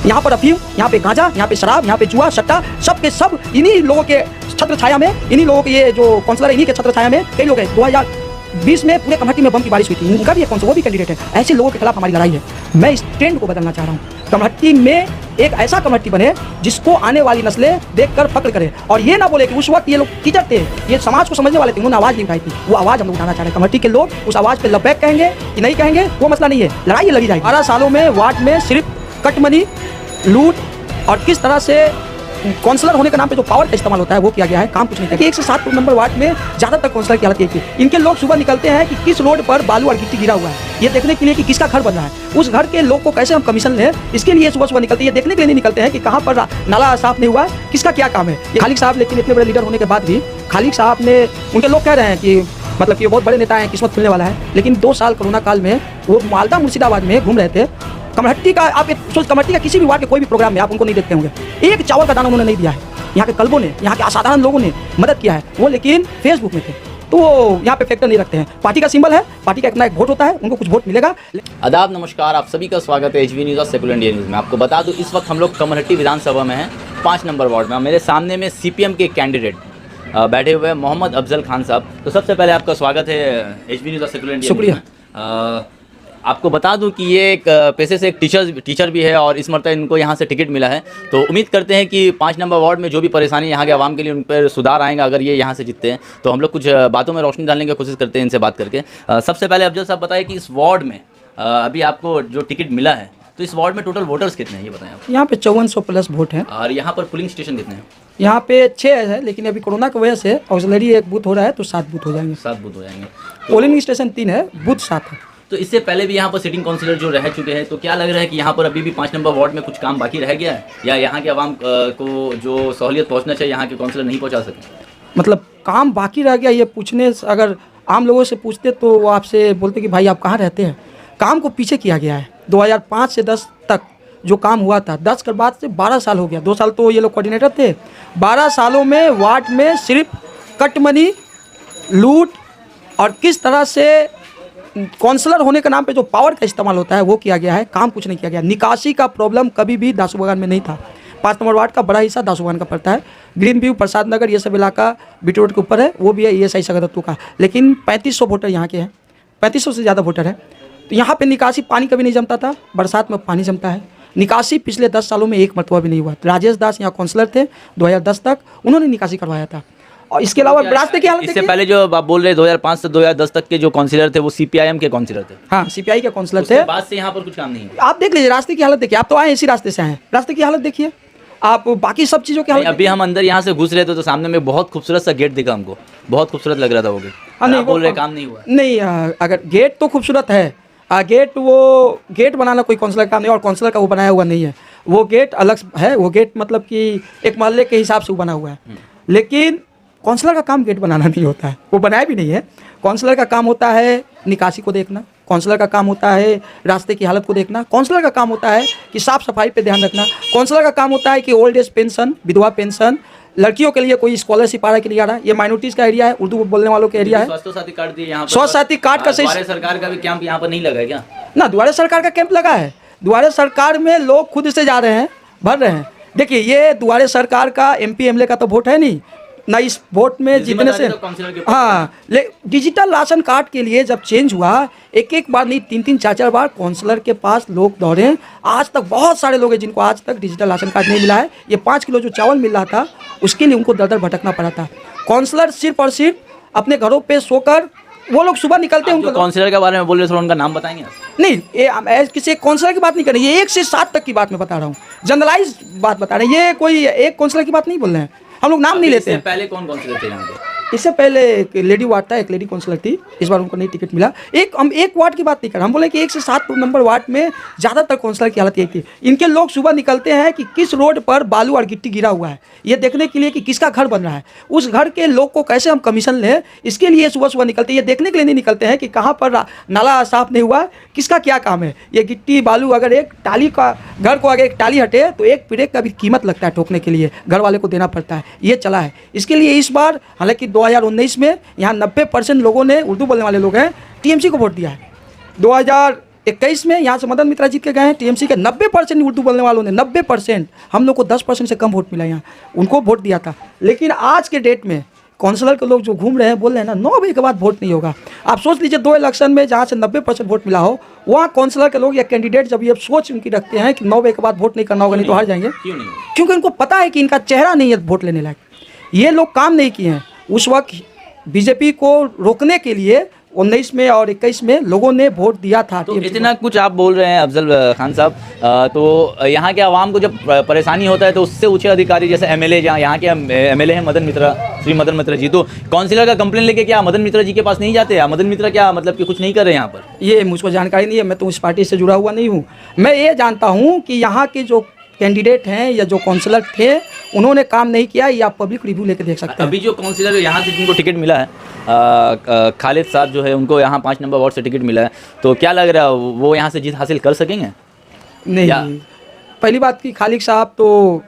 यहाँ पर अफीम, यहाँ पे गांजा, यहाँ पे शराब, यहाँ पे जुआ, सट्टा, सब के सब इन्हीं लोगों के छत्र छाया में, इन्हीं लोगों के ये जो काउंसलर इन्हीं के छत्र छाया में कई लोग हैं। 2020 में पूरे कमहट्टी में बम की बारिश हुई थी, उनका भी एक वो भी कैंडिडेट है। ऐसे लोगों के खिलाफ हमारी लड़ाई है। मैं इस ट्रेंड को बदलना चाह रहा हूँ। कमहट्टी में एक ऐसा कमहट्टी बने जिसको आने वाली नस्लें देखकर फक्र करें और ये ना बोले कि उस वक्त ये लोग टीचर थे, ये समाज को समझने वाले थे, उन्होंने आवाज़ नहीं उठाई थी। वो आवाज़ हम लोग उठाना चाह रहे हैं। कमहट्टी के लोग उस आवाज़ पे लबैक कहेंगे कि नहीं कहेंगे वो मसला नहीं है, लड़ाई लड़ी जाएगी। 12 सालों में वार्ड में सिर्फ कट मनी, लूट और किस तरह से काउंसलर होने के नाम पे जो पावर का इस्तेमाल होता है वो किया गया है। काम कुछ नहीं किया। 1 से 7 नंबर वार्ड में ज़्यादातर काउंसलर की हालत यही थी। इनके लोग सुबह निकलते हैं कि किस रोड पर बालू और गिट्टी गिरा हुआ है, ये देखने के लिए कि किसका घर बन रहा है। उस घर के लोग को कैसे हम कमीशन लें, इसके लिए सुबह सुबह निकलते हैं। ये देखने के लिए नहीं निकलते हैं कि कहाँ पर नाला साफ नहीं हुआ है, किसका क्या काम है। खालिक साहब लेकिन इतने बड़े लीडर होने के बाद भी खालिक साहब ने, उनके लोग कह रहे हैं कि मतलब कि ये बहुत बड़े नेता हैं, किस्मत खुलने वाला है, लेकिन 2 साल कोरोना काल में वो मालदा मुर्शिदाबाद में घूम रहे थे। कमहट्टी का आप कमहट्टी का किसी भी वार्ड के कोई भी प्रोग्राम में आप उनको नहीं देखते होंगे। एक चावल का दाना उन्होंने नहीं दिया है। यहाँ के कल्बों ने, यहाँ के असाधारण लोगों ने मदद किया है, वो लेकिन फेसबुक में थे, तो वो यहाँ पे फैक्टर नहीं रखते हैं। पार्टी का सिंबल है, पार्टी का अपना एक वोट होता है, उनको कुछ वोट मिलेगा। आदाब, नमस्कार, आप सभी का स्वागत है एचवी न्यूज़ और सेकुलर इंडिया न्यूज़ में। आपको बता दूं इस वक्त हम लोग कमहट्टी विधानसभा में हैं, 5 नंबर वार्ड में। मेरे सामने में सीपीएम के कैंडिडेट बैठे हुए हैं, मोहम्मद अफजल खान साहब। तो सबसे पहले आपका स्वागत है एचवी न्यूज़ और सेकुलर इंडिया। शुक्रिया। आपको बता दूं कि ये एक पेशे से एक टीचर भी है और इस मरतबा इनको यहाँ से टिकट मिला है। तो उम्मीद करते हैं कि 5 नंबर वार्ड में जो भी परेशानी यहाँ के आवाम के लिए उन पर सुधार आएगा अगर ये यहाँ से जीतते हैं। तो हम लोग कुछ बातों में रोशनी डालने की कोशिश करते हैं इनसे बात करके। सबसे पहले अफजल साहब बताएं कि इस वार्ड में अभी आपको जो टिकट मिला है, तो इस वार्ड में टोटल वोटर्स कितने हैं ये बताएं आप। यहाँ पे 5400 प्लस वोट हैं। और यहाँ पर पोलिंग स्टेशन कितने हैं? यहाँ पे 6 है, लेकिन अभी कोरोना की वजह से ऑक्सिलरी एक बूथ हो रहा है, तो 7 बूथ हो जाएंगे। 7 बूथ हो जाएंगे। पोलिंग स्टेशन 3 है, बूथ 7 है। तो इससे पहले भी यहाँ पर सिटिंग काउंसिलर जो रह चुके हैं, तो क्या लग रहा है कि यहाँ पर अभी भी 5 नंबर वार्ड में कुछ काम बाकी रह गया है, या यहाँ के आवाम को जो सहूलियत पहुँचना चाहिए यहाँ के काउंसिलर नहीं पहुँचा सके? मतलब काम बाकी रह गया ये पूछने, अगर आम लोगों से पूछते तो वो आपसे बोलते कि भाई आप कहाँ रहते हैं। काम को पीछे किया गया है। 2005 से 10 तक जो काम हुआ था, 10 के बाद से 12 साल हो गया। 2 साल तो ये लोग कोऑर्डिनेटर थे। 12 सालों में वार्ड में सिर्फ कट मनी, लूट और किस तरह से काउंसलर होने के नाम पे जो पावर का इस्तेमाल होता है वो किया गया है। काम कुछ नहीं किया गया। निकासी का प्रॉब्लम कभी भी दासू बागान में नहीं था। 5 नंबर वार्ड का बड़ा हिस्सा दासू बागान का पड़ता है। ग्रीन व्यू, प्रसाद नगर, ये सब इलाका बीटी रोड के ऊपर है, वो भी है ESI सगरत्तू का। लेकिन 3500 वोटर यहाँ के हैं, 3500 से ज़्यादा वोटर है। तो यहाँ पे निकासी, पानी कभी नहीं जमता था, बरसात में पानी जमता है। निकासी पिछले 10 सालों में एक मरतबा भी नहीं हुआ। राजेश दास यहाँ काउंसलर थे 2010 तक, उन्होंने निकासी करवाया था। और इसके अलावा रास्ते की हालत, इससे पहले जो आप बोल रहे 2005 से 2010 तक के जो काउंसिलर थे वो CPIM के काउंसिलर थे। हाँ, CPI के काउंसिलर थे। बाद से यहाँ पर कुछ काम नहीं है। आप देख लीजिए रास्ते की हालत देखिए। आप तो आए इसी रास्ते से आए, रास्ते की हालत देखिए आप। बाकी सब चीज़ों की हालत अभी हम अंदर यहाँ से घुस रहे थे तो सामने में बहुत खूबसूरत सा गेट दिखा हमको, बहुत खूबसूरत लग रहा था वो गेट। हाँ, नहीं बोल रहे काम नहीं हुआ। नहीं, अगर गेट तो खूबसूरत है, गेट बनाना कोई काउंसलर का काम नहीं, और काउंसलर का वो बनाया हुआ नहीं है। वो गेट अलग है। वो गेट मतलब कि एक मोहल्ले के हिसाब से वो बना हुआ है। लेकिन काउंसलर का काम गेट बनाना नहीं होता है, वो बनाया भी नहीं है। काउंसलर का काम होता है निकासी को देखना, काउंसलर का काम होता है रास्ते की हालत को देखना, काउंसलर का काम होता है कि साफ़ सफाई पे ध्यान रखना, काउंसलर का काम होता है कि ओल्ड एज पेंशन, विधवा पेंशन, लड़कियों के लिए कोई स्कॉलरशिप आ रहा है कि नहीं आ रहा है। ये माइनॉरिटीज़ का एरिया है, उर्दू बोलने वालों का एरिया है। स्वास्थ्य साथी कार्ड दिए यहाँ पर, स्वास्थ्य साथी कार्ड का सही सरकार का भी कैंप यहाँ पर नहीं लगा है क्या? ना, द्वारे सरकार का कैंप लगा है। द्वारे सरकार में लोग खुद से जा रहे हैं, भर रहे हैं। देखिए, ये द्वारे सरकार का MP MLA का तो वोट है नहीं ना, इस वोट में जीतने से। हाँ, डिजिटल राशन कार्ड के लिए जब चेंज हुआ, एक बार नहीं 3 4 बार काउंसलर के पास लोग दौड़े। आज तक बहुत सारे लोग हैं जिनको आज तक डिजिटल राशन कार्ड नहीं मिला है। ये 5 किलो जो चावल मिल रहा था उसके लिए उनको दर दर भटकना पड़ा था। काउंसलर सिर्फ और सिर्फ अपने घरों पे सोकर, वो लोग सुबह निकलते हैं। उनको काउंसलर के बारे में बोल रहे, थोड़ा उनका नाम बताएंगे? नहीं, ये किसी एक काउंसलर की बात नहीं कर रही, ये 1 से 7 तक की बात मैं बता रहा हूँ, जनरलाइज बात बता रहे हैं। ये कोई एक काउंसलर की बात नहीं बोल रहे हैं, हम लोग नाम नहीं लेते हैं। पहले कौन काउंसलर थे यहाँ पे? इससे पहले एक लेडी वार्ड था, एक लेडी काउंसलर थी, इस बार उनको नहीं टिकट मिला। हम एक वार्ड की बात नहीं कर रहे, हम बोले कि 1 से 7 नंबर वार्ड में ज़्यादातर काउंसलर की हालत यही थी। इनके लोग सुबह निकलते हैं कि किस रोड पर बालू और गिट्टी गिरा हुआ है, ये देखने के लिए कि किसका घर बन रहा है। उस घर के लोग को कैसे हम कमीशन लें, इसके लिए सुबह सुबह निकलते हैं। ये देखने के लिए नहीं निकलते हैं कि कहाँ पर नाला साफ नहीं हुआ, किसका क्या काम है। ये गिट्टी बालू, अगर एक टाली का घर को अगर एक टाली हटे तो एक पिरेक का भी कीमत लगता है ठोकने के लिए, घर वाले को देना पड़ता है। ये चला है। इसके लिए इस बार, हालांकि 2019 में यहाँ 90% लोगों ने, उर्दू बोलने वाले लोग हैं, TMC को वोट दिया है। 21 में यहाँ से मदन मित्रा जीत के गए हैं। टीएमसी के 90% उर्दू बोलने वालों ने 90%, हम लोग को 10% से कम वोट मिला यहाँ, उनको वोट दिया था। लेकिन आज के डेट में काउंसलर के लोग जो घूम रहे हैं बोल रहे हैं ना 9 बजे के बाद वोट नहीं होगा। आप सोच लीजिए 2 इलेक्शन में जहाँ से 90% वोट मिला हो, वहाँ काउंसलर के लोग या कैंडिडेट जब ये सोच उनकी रखते हैं कि 9 बजे के बाद वोट नहीं करना होगा, नहीं तो हार जाएंगे। क्यों नहीं? क्योंकि उनको पता है कि इनका चेहरा नहीं है वोट लेने लायक। ये लोग काम नहीं किए हैं। उस वक्त बीजेपी को रोकने के लिए 19 में और 21 में लोगों ने वोट दिया था। तो इतना कुछ आप बोल रहे हैं अफजल खान साहब, तो यहाँ के आवाम को जब परेशानी होता है तो उससे ऊंचे अधिकारी जैसे एमएलए, जहाँ यहाँ के एमएलए हैं मदन मित्रा, श्री मदन मित्रा जी, तो काउंसिलर का कंप्लेन लेके क्या मदन मित्रा जी के पास नहीं जाते? मदन मित्रा क्या मतलब कि कुछ नहीं कर रहे हैं यहाँ पर? ये मुझको जानकारी नहीं है, मैं तो उस पार्टी से जुड़ा हुआ नहीं हूँ। मैं ये जानता हूँ कि यहाँ के जो कैंडिडेट हैं या जो काउंसलर थे उन्होंने काम नहीं किया। ये आप पब्लिक रिव्यू लेके देख सकते हैं। अभी जो काउंसिलर यहाँ से जिनको टिकट मिला है, खालिद साहब जो है, उनको यहाँ 5 नंबर वार्ड से टिकट मिला है, तो क्या लग रहा है वो यहाँ से जीत हासिल कर सकेंगे? नहीं, पहली बात की खालिद साहब तो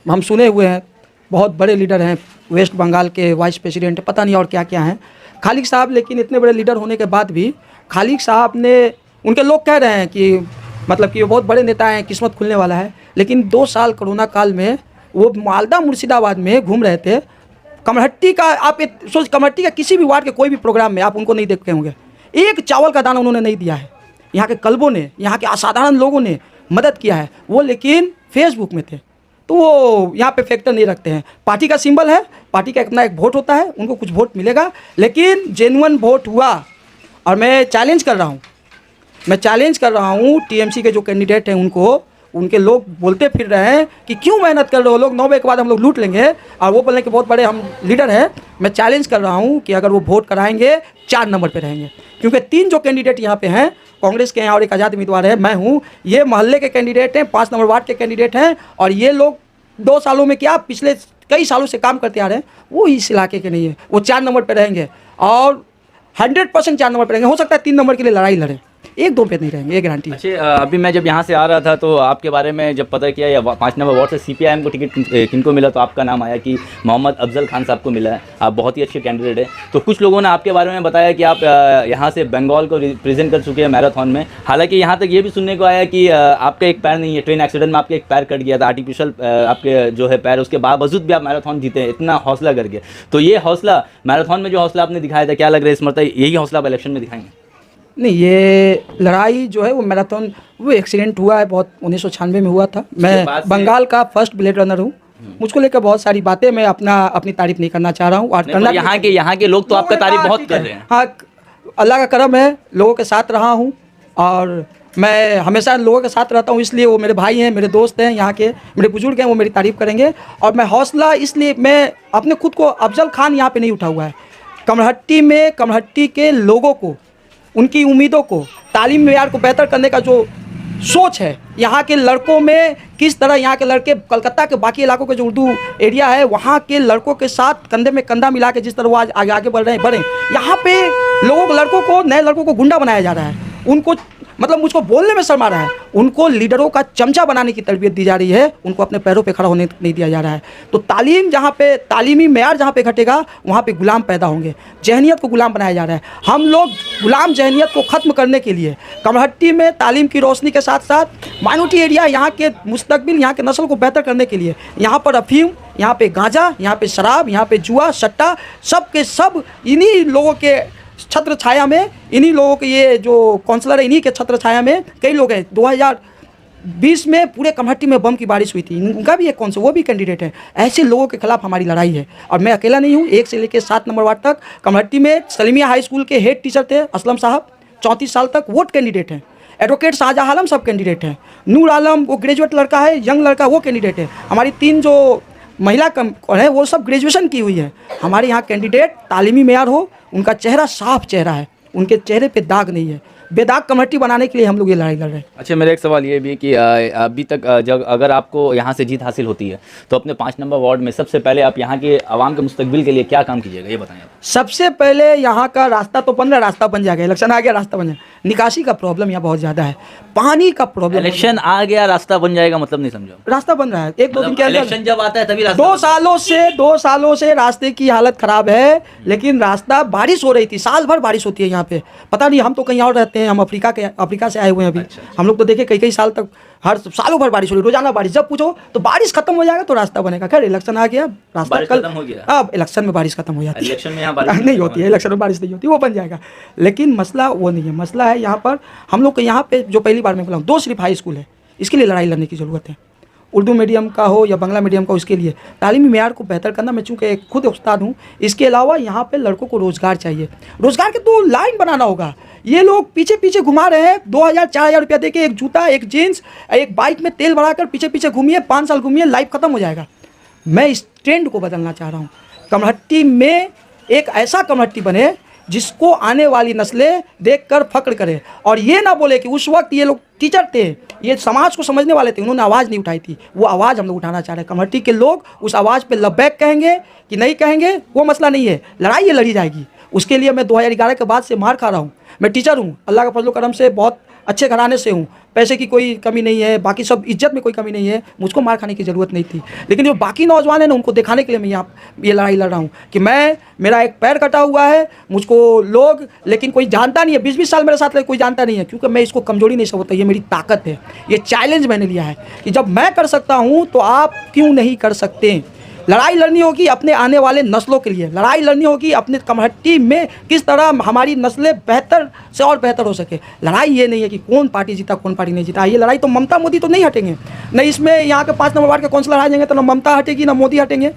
हम सुने हुए हैं, बहुत बड़े लीडर हैं, वेस्ट बंगाल के वाइस प्रेसिडेंट, पता नहीं और क्या क्या हैं खालिद साहब। लेकिन इतने बड़े लीडर होने के बाद भी खालिद साहब ने, उनके लोग कह रहे हैं कि मतलब कि वो बहुत बड़े नेता हैं, किस्मत खुलने वाला है। लेकिन 2 साल कोरोना काल में वो मालदा मुर्शिदाबाद में घूम रहे थे। कमरहट्टी का आप सोच, कमरहट्टी का किसी भी वार्ड के कोई भी प्रोग्राम में आप उनको नहीं देखते होंगे, एक चावल का दाना उन्होंने नहीं दिया है। यहाँ के कल्बों ने, यहाँ के असाधारण लोगों ने मदद किया है, वो लेकिन फेसबुक में थे, तो वो यहाँ पे फैक्टर नहीं रखते हैं। पार्टी का सिंबल है, पार्टी का अपना एक वोट होता है, उनको कुछ वोट मिलेगा, लेकिन जेन्युइन वोट हुआ। और मैं चैलेंज कर रहा हूँ टीएमसी के जो कैंडिडेट हैं उनको, उनके लोग बोलते फिर रहे हैं कि क्यों मेहनत कर रहे हो लोग, 9 बजे के बाद हम लोग लूट लेंगे, और वो बोल रहे हैं कि बहुत बड़े हम लीडर हैं। मैं चैलेंज कर रहा हूँ कि अगर वो वोट कराएंगे 4 नंबर पे रहेंगे, क्योंकि 3 जो कैंडिडेट यहाँ पे हैं कांग्रेस के हैं और एक आज़ाद उम्मीदवार है, मैं हूँ, ये मोहल्ले के कैंडिडेट हैं, 5 नंबर वार्ड के कैंडिडेट हैं, और ये लोग 2 सालों में क्या पिछले कई सालों से काम करते आ रहे हैं, वो इस इलाके के नहीं है। वो 4 नंबर पर रहेंगे और 100% 4 नंबर पर रहेंगे। हो सकता है 3 नंबर के लिए लड़ाई लड़े, 1-2 पे नहीं रहेंगे, ये गारंटी है। अच्छा, अभी मैं जब यहाँ से आ रहा था तो आपके बारे में जब पता किया या 5 नंबर वार्ड से सीपीआईएम को टिकट किनको मिला, तो आपका नाम आया कि मोहम्मद अफजल खान साहब को मिला है। आप बहुत ही अच्छे कैंडिडेट हैं। तो कुछ लोगों ने आपके बारे में बताया कि आप यहाँ से बंगाल को रिप्रेजेंट कर चुके हैं मैराथन में। हालांकि यहाँ तक ये भी सुनने को आया कि आपका एक पैर नहीं है, ट्रेन एक्सीडेंट में आपका एक पैर कट गया था, आर्टिफिशियल आपके जो है पैर, उसके बावजूद भी आप मैराथन जीते हैं, इतना हौसला करके। तो ये हौसला मैराथन में जो हौसला आपने दिखाया था, क्या लग रहा है इस मरतबा यही हौसला आप इलेक्शन में दिखाएंगे? नहीं, ये लड़ाई जो है वो मैराथन, वो एक्सीडेंट हुआ है बहुत 1996 में हुआ था। मैं बंगाल का फर्स्ट ब्लेड रनर हूँ। मुझको लेकर बहुत सारी बातें, मैं अपनी तारीफ नहीं करना चाह रहा हूँ। और यहाँ के लोग तो आपका तारीफ बहुत कर रहे हैं। हाँ, अल्लाह का करम है, लोगों के साथ रहा हूँ और मैं हमेशा लोगों के साथ रहता हूँ, इसलिए वो मेरे भाई हैं, मेरे दोस्त हैं, यहाँ के मेरे बुजुर्ग हैं, वो मेरी तारीफ़ करेंगे। और मैं हौसला इसलिए, मैं अपने खुद को अफजल खान यहाँ पे नहीं उठा हुआ है। कमरहट्टी के लोगों को, उनकी उम्मीदों को, तालीम मेयार को बेहतर करने का जो सोच है, यहाँ के लड़कों में किस तरह, यहाँ के लड़के कलकत्ता के बाकी इलाकों के जो उर्दू एरिया है वहाँ के लड़कों के साथ कंधे में कंधा मिला के जिस तरह वो आज आगे बढ़ रहे हैं, यहाँ पे लड़कों को, नए लड़कों को गुंडा बनाया जा रहा है। उनको मतलब मुझको बोलने में शर्म आ रहा है। उनको लीडरों का चमचा बनाने की तरबियत दी जा रही है, उनको अपने पैरों पे खड़ा होने नहीं दिया जा रहा है। तो तालीम जहाँ पे, तालीमी मेयार जहाँ पे घटेगा वहाँ पे गुलाम पैदा होंगे, जहनियत को गुलाम बनाया जा रहा है। हम लोग गुलाम जहनियत को ख़त्म करने के लिए कमरहट्टी में तालीम की रोशनी के साथ साथ माइनॉरिटी एरिया, यहाँ के मुस्तकबिल, यहाँ के नस्ल को बेहतर करने के लिए, यहाँ पर अफीम, यहाँ पे गांजा, यहाँ पे शराब, यहाँ पे जुआ सट्टा, सब के सब इन्हीं लोगों के छत्र छाया में, इन्हीं लोगों के, ये जो काउंसलर है इन्हीं के छत्र छाया में कई लोग हैं। 2020 में पूरे कमरहट्टी में बम की बारिश हुई थी, इनका भी एक काउंसलर, वो भी कैंडिडेट है। ऐसे लोगों के खिलाफ हमारी लड़ाई है और मैं अकेला नहीं हूँ। 1 से लेकर 7 नंबर वार्ड तक कमरहट्टी में सलीमिया हाई स्कूल के हेड टीचर थे असलम साहब, 34 साल तक वोट कैंडिडेट हैं। एडवोकेट शाहजहां आलम सब कैंडिडेट हैं। नूर आलम वो ग्रेजुएट लड़का है, यंग लड़का, वो कैंडिडेट है। हमारी 3 जो महिला है वो सब ग्रेजुएशन की हुई है। हमारे यहाँ कैंडिडेट तालीमी मेयार हो, उनका चेहरा साफ चेहरा है, उनके चेहरे पे दाग नहीं है। बेदाग कमेटी बनाने के लिए हम लोग ये लड़ाई लड़ रहे हैं। अच्छा, मेरा एक सवाल ये भी कि अभी तक जब अगर आपको यहाँ से जीत हासिल होती है तो अपने 5 नंबर वार्ड में सबसे पहले आप यहाँ के आवाम के मुस्तकबिल के लिए क्या काम कीजिएगा, ये बताएं। सबसे पहले यहाँ का रास्ता तो बन रहा, रास्ता बन जाएगा, इलेक्शन आ गया रास्ता बन जाएगा। निकासी का प्रॉब्लम यहाँ बहुत ज़्यादा है, पानी का प्रॉब्लम। इलेक्शन आ गया रास्ता बन जाएगा मतलब नहीं समझो। रास्ता बन रहा है, 1-2 दिन के अंदर। इलेक्शन जब आता है तभी 2 सालों से रास्ते की हालत ख़राब है। लेकिन रास्ता, बारिश हो रही थी, साल भर बारिश होती है यहाँ पे, पता नहीं हम तो कहीं और रहते हैं, हैं, हम अफ्रीका से आए हुए हैं अभी। हम लोग तो देखे कई साल तक हर सालों भर बारिश हो रही, रोजाना बारिश। जब पूछो तो बारिश खत्म हो जाएगा तो रास्ता बनेगा। खैर इलेक्शन आ गया, रास्ता बारिश कल खत्म हो गया। अब इलेक्शन में बारिश खत्म हो जाती है, इलेक्शन में यहाँ बारिश नहीं होती है, इलेक्शन में बारिश नहीं होती, वो बन जाएगा। लेकिन मसला वो नहीं है, मसला है यहाँ पर हम लोग के यहाँ पे जो पहली बार मैं बोला हूँ 2 सिर्फ हाई स्कूल है, इसके लिए लड़ाई लड़ने की ज़रूरत है। उर्दू मीडियम का हो या बांग्ला मीडियम का हो, इसके लिए तालीमी मेयार को बेहतर करना। मैं चूँकि एक खुद उस्ताद हूँ, इसके अलावा यहाँ पे लड़कों को रोज़गार चाहिए। रोज़गार के तो लाइन बनाना होगा। ये लोग पीछे पीछे घुमा रहे हैं, 2000-4000 रुपया दे के एक जूता, एक जीन्स, एक बाइक में तेल भराकर पीछे पीछे घूमिए, 5 साल घूमिए, लाइफ खत्म हो जाएगा। मैं इस ट्रेंड को बदलना चाह रहा हूँ। कमरहट्टी में एक ऐसा कमरहट्टी बने जिसको आने वाली नस्लें देखकर फख्र करें, और ये ना बोले कि उस वक्त ये लोग टीचर थे, ये समाज को समझने वाले थे, उन्होंने आवाज़ नहीं उठाई थी। वो आवाज़ हम लोग उठाना चाह रहे हैं। कमरहट्टी के लोग उस आवाज़ पे लबैक कहेंगे कि नहीं कहेंगे, वो मसला नहीं है। लड़ाई ये लड़ी जाएगी। उसके लिए मैं 2011 के बाद से मार खा रहा हूँ। मैं टीचर हूँ, अल्लाह का फजल करम से बहुत अच्छे घराने से हूँ, पैसे की कोई कमी नहीं है, बाकी सब इज्जत में कोई कमी नहीं है, मुझको मार खाने की ज़रूरत नहीं थी। लेकिन जो बाकी नौजवान हैं ना, उनको दिखाने के लिए मैं यहाँ ये लड़ाई लड़ रहा हूँ कि मेरा एक पैर कटा हुआ है, मुझको लोग लेकिन कोई जानता नहीं है, 20-20 साल मेरे साथ कोई जानता नहीं है, क्योंकि मैं इसको कमजोरी नहीं समझता, ये मेरी ताकत है। ये चैलेंज मैंने लिया है कि जब मैं कर सकता हूँ तो आप क्यों नहीं कर सकते। लड़ाई लड़नी होगी अपने आने वाले नस्लों के लिए, लड़ाई लड़नी होगी अपने कमरहट्टी में किस तरह हमारी नस्लें बेहतर से और बेहतर हो सके। लड़ाई ये नहीं है कि कौन पार्टी जीता कौन पार्टी नहीं जीता। ये लड़ाई तो ममता मोदी तो नहीं हटेंगे, नहीं इसमें यहाँ के 5 नंबर वार्ड के काउंसलर आ जाएंगे तो ना ममता हटेगी ना मोदी हटेंगे।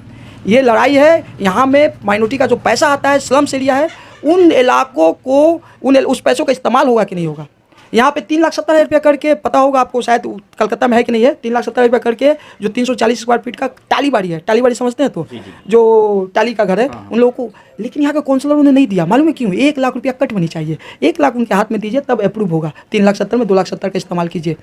ये लड़ाई है यहाँ में माइनॉरिटी का जो पैसा आता है, स्लम्स एरिया है, उन इलाकों को उस पैसों का इस्तेमाल होगा कि नहीं होगा। यहाँ पे 3,70,000 रुपया करके, पता होगा आपको, शायद कलकत्ता में है कि नहीं है, 3,70,000 रुपया करके जो 340 स्क्वायर फीट का टाली बाड़ी है, टाली बाड़ी समझते हैं तो जो टाली का घर है उन लोगों को, लेकिन यहाँ के काउंसलर उन्हें नहीं दिया। मालूम है क्यों? 1 लाख रुपया कट होनी चाहिए, 1 लाख उनके हाथ में दीजिए तब अप्रूव होगा। 3,70,000 में 2,70,000 का इस्तेमाल कीजिए।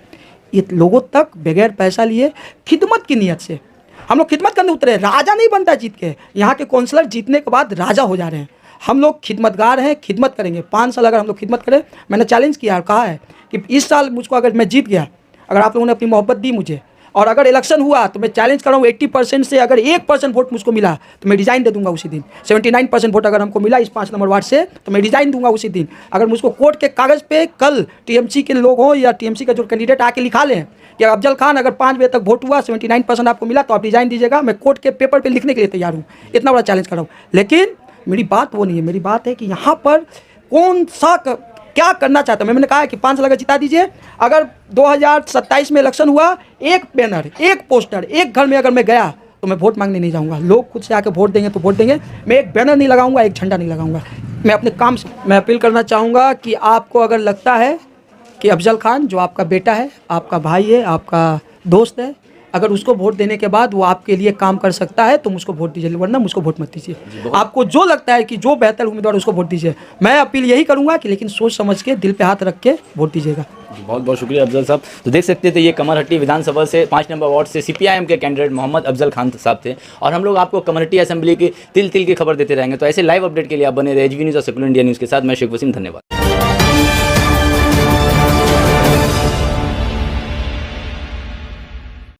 ये लोगों तक बगैर पैसा लिए खिदमत की नीयत से हम लोग खिदमत करने उतरे। राजा नहीं बनता जीत के, यहाँ के काउंसलर जीतने के बाद राजा हो जा रहे हैं। हम लोग खिदमतगार हैं, खिदमत करेंगे। 5 साल अगर हम लोग खिदमत करें, मैंने चैलेंज किया और कहा है कि इस साल मुझको अगर मैं जीत गया, अगर आप लोगों ने अपनी मोहब्बत दी मुझे, और अगर इलेक्शन हुआ तो मैं चैलेंज कर रहा हूँ 80% से अगर 1% वोट मुझको मिला तो मैं रिजाइन दे दूंगा उसी दिन। 79% वोट अगर हमको मिला इस 5 नंबर वार्ड से तो मैं रिजाइन दूंगा उसी दिन। अगर मुझको कोर्ट के कागज़ पे कल टीएमसी के लोग हों या टीएमसी का जो कैंडिडेट आके लिखा लें कि अफजल खान अगर 5 बजे तक वोट हुआ, 79% आपको मिला तो आप रिजाइन दीजिएगा, मैं कोर्ट के पेपर पर लिखने के लिए तैयार हूँ। इतना बड़ा चैलेंज कर रहा हूँ। लेकिन मेरी बात वो नहीं है, मेरी बात है कि यहाँ पर कौन सा क्या करना चाहता हूँ। मैंने कहा है कि 5 साल अगर जिता दीजिए, अगर 2027 में इलेक्शन हुआ, एक बैनर, एक पोस्टर, एक घर में अगर मैं गया तो मैं वोट मांगने नहीं जाऊँगा। लोग खुद से आके वोट देंगे तो वोट देंगे। मैं एक बैनर नहीं लगाऊंगा, एक झंडा नहीं लगाऊंगा। मैं अपने काम से मैं अपील करना चाहूँगा कि आपको अगर लगता है कि अफजल खान जो आपका बेटा है, आपका भाई है, आपका दोस्त है, अगर उसको वोट देने के बाद वो आपके लिए काम कर सकता है तो मुझको वोट दीजिए, वरना मुझको वोट मत दीजिए। आपको जो लगता है कि जो बेहतर उम्मीदवार उसको वोट दीजिए। मैं अपील यही करूंगा कि लेकिन सोच समझ के दिल पे हाथ रख के वोट दीजिएगा। बहुत बहुत शुक्रिया अफजल साहब। तो देख सकते थे ये कमरहट्टी विधानसभा से 5 नंबर वार्ड से CPIM के कैंडिडेट मोहम्मद अफजल खान साहब थे, और हम लोग आपको कमरहट्टी असेंबली की तिल तिल की खबर देते रहेंगे। तो ऐसे लाइव अपडेट के लिए आप बने रहे HV न्यूज़ और सेकुलर इंडिया न्यूज़ के साथ। मैं शेख वसीम, धन्यवाद।